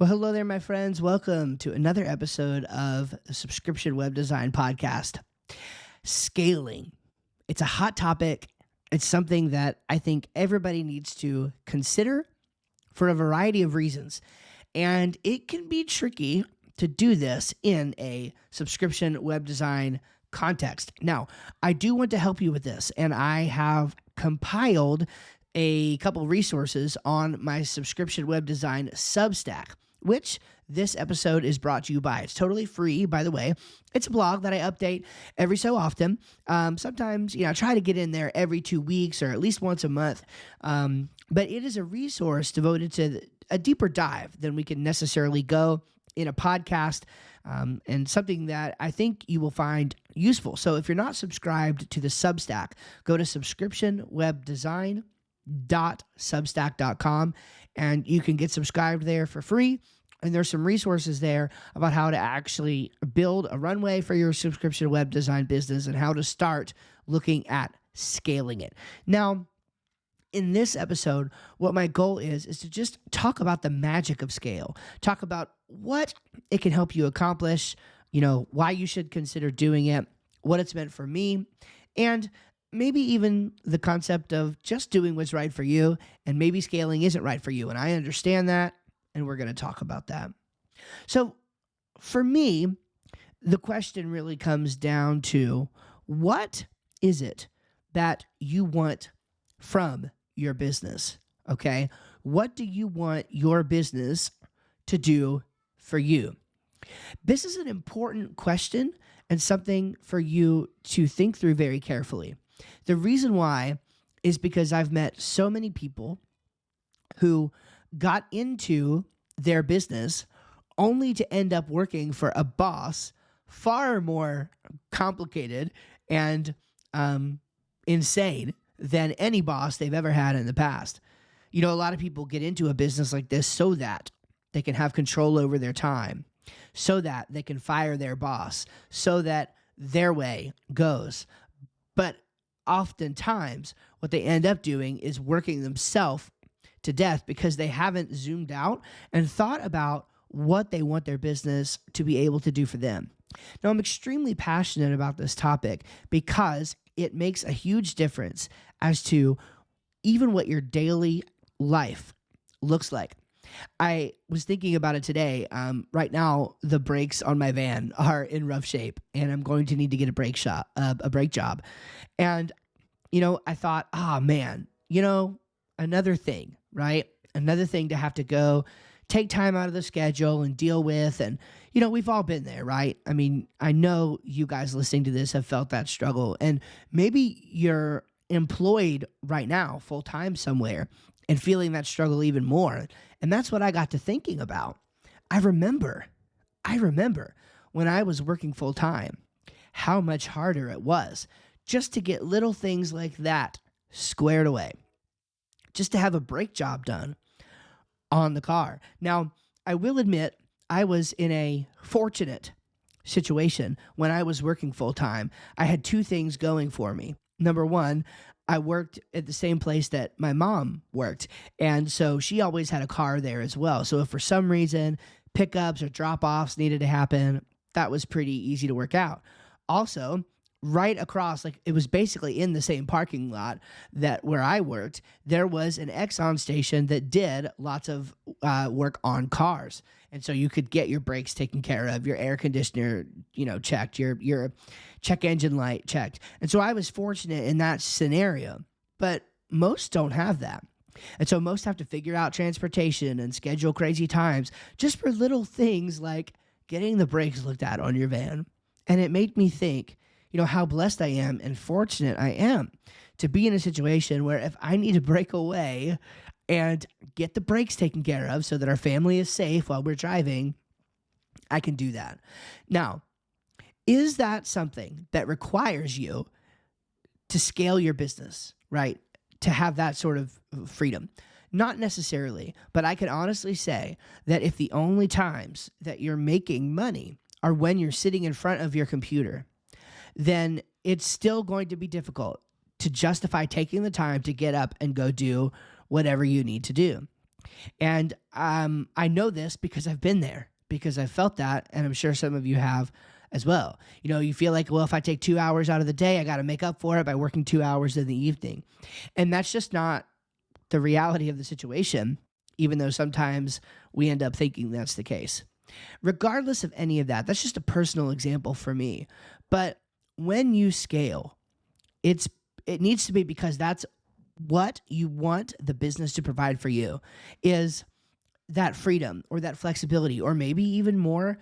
Well, hello there, my friends. Welcome to another episode of the Subscription Web Design Podcast. Scaling. It's a hot topic. It's something that I think everybody needs to consider for a variety of reasons. And it can be tricky to do this in a subscription web design context. Now, I do want to help you with this, and I have compiled a couple resources on my subscription web design Substack, which this episode is brought to you by. It's totally free, by the way. It's a blog that I update every so often. Sometimes, I try to get in there every 2 weeks or at least once a month. But it is a resource devoted to a deeper dive than we can necessarily go in a podcast, and something that I think you will find useful. So if you're not subscribed to the Substack, go to subscriptionwebdesign.substack.com and you can get subscribed there for free. And there's some resources there about how to actually build a runway for your subscription web design business and how to start looking at scaling it. Now, in this episode, what my goal is to just talk about the magic of scale, talk about what it can help you accomplish, why you should consider doing it, what it's meant for me, and maybe even the concept of just doing what's right for you, and maybe scaling isn't right for you. And I understand that, and we're going to talk about that. So for me, the question really comes down to, what is it that you want from your business? Okay? What do you want your business to do for you? This is an important question and something for you to think through very carefully. The reason why is because I've met so many people who got into their business only to end up working for a boss far more complicated and insane than any boss they've ever had in the past. A lot of people get into a business like this so that they can have control over their time, so that they can fire their boss, so that their way goes. But oftentimes, what they end up doing is working themselves to death because they haven't zoomed out and thought about what they want their business to be able to do for them. Now, I'm extremely passionate about this topic because it makes a huge difference as to even what your daily life looks like. I was thinking about it today. Right now, the brakes on my van are in rough shape, and I'm going to need to get a brake job. And I thought, man, another thing, right? Another thing to have to go take time out of the schedule and deal with. And, we've all been there, right? I mean, I know you guys listening to this have felt that struggle. And maybe you're employed right now full-time somewhere and feeling that struggle even more. And that's what I got to thinking about. I remember when I was working full-time, how much harder it was just to get little things like that squared away, just to have a brake job done on the car. Now, I will admit I was in a fortunate situation when I was working full-time. I had two things going for me. Number one, I worked at the same place that my mom worked, and so she always had a car there as well. So if for some reason pickups or drop-offs needed to happen, that was pretty easy to work out. Also, right across, it was basically in the same parking lot that where I worked, there was an Exxon station that did lots of work on cars. And so you could get your brakes taken care of, your air conditioner, checked, your check engine light checked. And so I was fortunate in that scenario, but most don't have that. And so most have to figure out transportation and schedule crazy times just for little things like getting the brakes looked at on your van. And it made me think, how blessed I am and fortunate I am to be in a situation where if I need to break away and get the brakes taken care of so that our family is safe while we're driving, I can do that. Now, is that something that requires you to scale your business, right? To have that sort of freedom? Not necessarily, but I can honestly say that if the only times that you're making money are when you're sitting in front of your computer, then it's still going to be difficult to justify taking the time to get up and go do whatever you need to do. And I know this because I've been there, because I felt that, and I'm sure some of you have as well. You feel like, well, if I take 2 hours out of the day, I got to make up for it by working 2 hours in the evening. And that's just not the reality of the situation, even though sometimes we end up thinking that's the case. Regardless of any of that, that's just a personal example for me. But when you scale, it needs to be because that's what you want the business to provide for you, is that freedom or that flexibility, or maybe even more,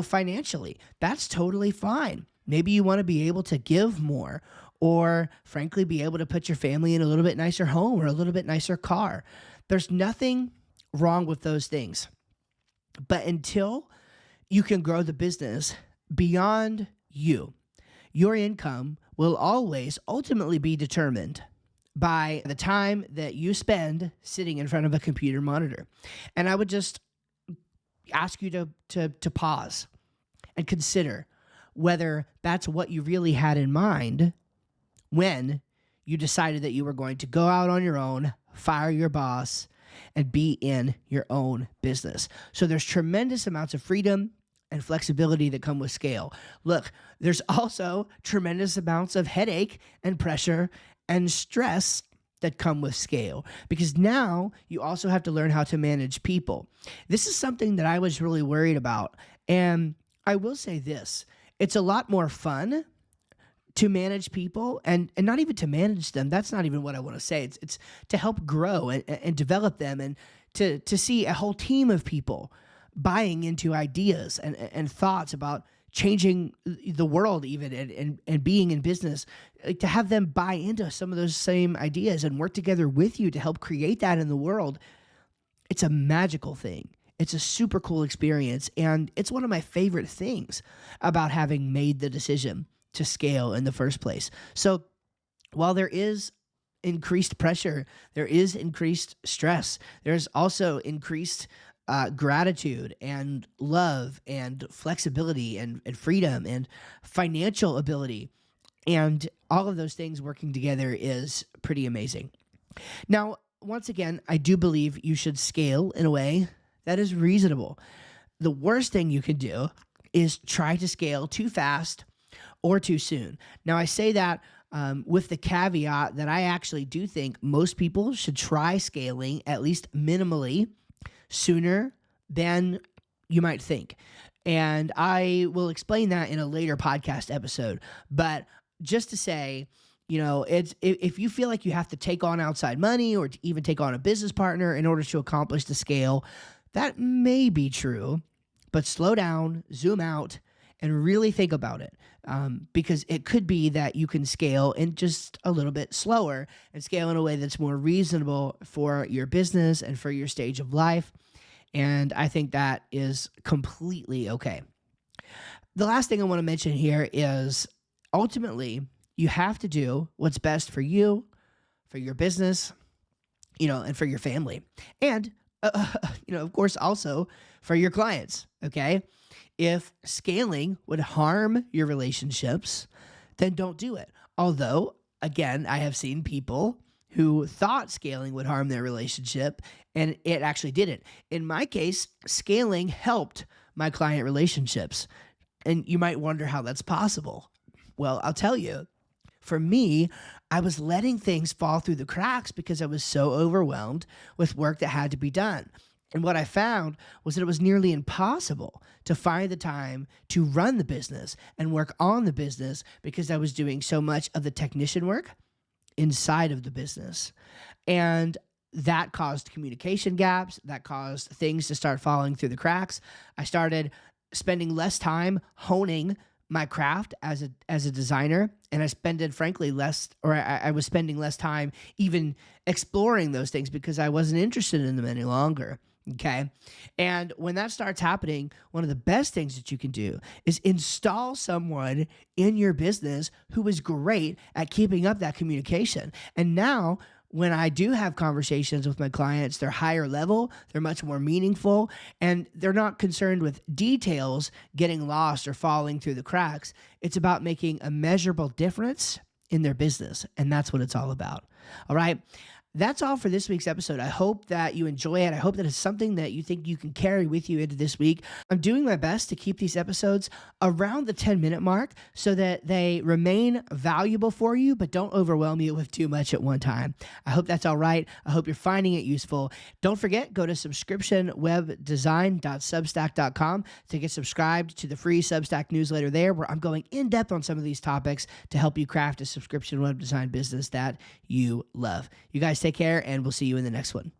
financially. That's totally fine. Maybe you want to be able to give more, or frankly, be able to put your family in a little bit nicer home or a little bit nicer car. There's nothing wrong with those things. But until you can grow the business beyond you, your income will always ultimately be determined by the time that you spend sitting in front of a computer monitor. And I would just ask you to pause and consider whether that's what you really had in mind when you decided that you were going to go out on your own, fire your boss, and be in your own business. So there's tremendous amounts of freedom and flexibility that come with scale. Look, there's also tremendous amounts of headache and pressure and stress that come with scale, because now you also have to learn how to manage people. This is something that I was really worried about. And I will say this, it's a lot more fun to manage people, and not even to manage them. That's not even what I want to say. It's to help grow and develop them, and to see a whole team of people buying into ideas and thoughts about changing the world even, and being in business, to have them buy into some of those same ideas and work together with you to help create that in the world. It's a magical thing. It's a super cool experience. And it's one of my favorite things about having made the decision to scale in the first place. So while there is increased pressure, there is increased stress, there's also increased gratitude and love and flexibility and freedom and financial ability. And all of those things working together is pretty amazing. Now, once again, I do believe you should scale in a way that is reasonable. The worst thing you can do is try to scale too fast or too soon. Now, I say that with the caveat that I actually do think most people should try scaling at least minimally sooner than you might think. And I will explain that in a later podcast episode. But just to say, it's if you feel like you have to take on outside money or to even take on a business partner in order to accomplish the scale, that may be true. But slow down, zoom out, and really think about it, because it could be that you can scale in just a little bit slower and scale in a way that's more reasonable for your business and for your stage of life. And I think that is completely okay. The last thing I want to mention here is ultimately you have to do what's best for you, for your business, and for your family. And, of course, also for your clients, okay? If scaling would harm your relationships, then don't do it. Although, again, I have seen people who thought scaling would harm their relationship, and it actually didn't. In my case, scaling helped my client relationships. And you might wonder how that's possible. Well, I'll tell you. For me, I was letting things fall through the cracks because I was so overwhelmed with work that had to be done. And what I found was that it was nearly impossible to find the time to run the business and work on the business because I was doing so much of the technician work inside of the business. And that caused communication gaps, that caused things to start falling through the cracks. I started spending less time honing my craft as a designer, and I was spending less time even exploring those things because I wasn't interested in them any longer. Okay. And when that starts happening, one of the best things that you can do is install someone in your business who is great at keeping up that communication. And now, when I do have conversations with my clients, they're higher level, they're much more meaningful, and they're not concerned with details getting lost or falling through the cracks. It's about making a measurable difference in their business, and that's what it's all about. All right. that's all for this week's episode. I hope that you enjoy it. I hope that it's something that you think you can carry with you into this week. I'm doing my best to keep these episodes around the 10-minute mark so that they remain valuable for you, but don't overwhelm you with too much at one time. I hope that's all right. I hope you're finding it useful. Don't forget, go to subscriptionwebdesign.substack.com to get subscribed to the free Substack newsletter there, where I'm going in depth on some of these topics to help you craft a subscription web design business that you love. You guys take care, and we'll see you in the next one.